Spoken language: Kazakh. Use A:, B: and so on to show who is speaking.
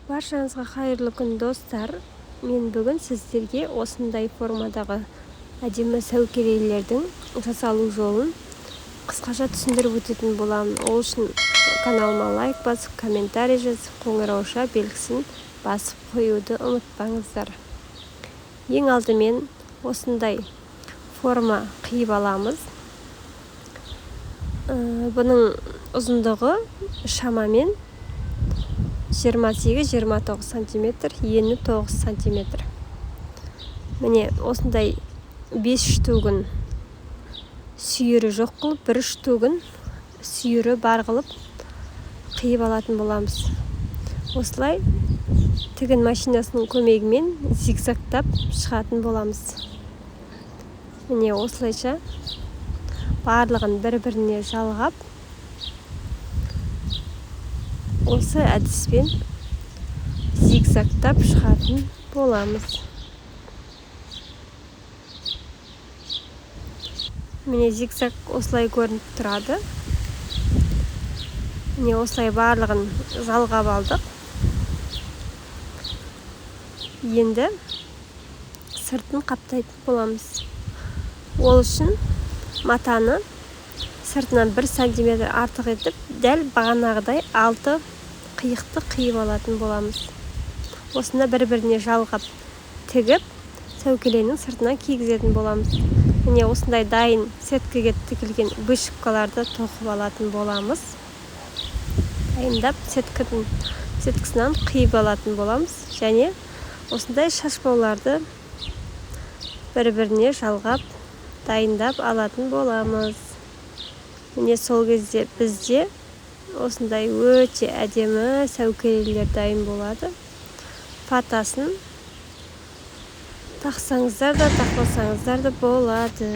A: Баршаңызға қайырлы күн, достар. Мен бүгін сіздерге осындай формадағы әдемі сәукелелердің жасалу жолын қысқаша түсіндіріп өтетін боламын. Ол үшін каналыма лайк басып, комментарий жазып, қоңырауша белгісін басып қоюды ұмытпаңыздар. Ең алдымен осындай форма қиып аламыз. Бұның ұзындығы шамамен 28-29 сантиметр, ені 9 сантиметр. Міне осындай 5 штугін сүйірі жоқ қылып, 1 штугін сүйірі бар қылып қиып алатын боламыз. Осылай тігін машинасының көмегімен зигзагтап шығатын боламыз. Міне осылайша барлығын бір-біріне жалғап, осы әдіспен зигзагтап шығатын боламыз. Міне зигзаг осылай көрініп тұрады. Міне осылай барлығын жалғап алдық. Енді сыртын қаптайтын боламыз. Ол үшін матаны сыртынан 1 сантиметр артық етіп, дәл бағанағыдай 6 қиықты қиып алатын боламыз. Осында бір-біріне жалғап тігіп, сәукеленің сыртына кигізетін боламыз. Міне осындай дайын сеткіге тігілген вышивкаларды тоқып алатын боламыз. Дайындап сеткісінен қиып алатын боламыз. Және осындай шашбауларды бір-біріне жалғап дайындап алатын боламыз. Міне сол кезде бізде осындай өте әдемі сәукелелер дайын болады. Патасын тақсаңыздар да, тақпасаңыздар да болады.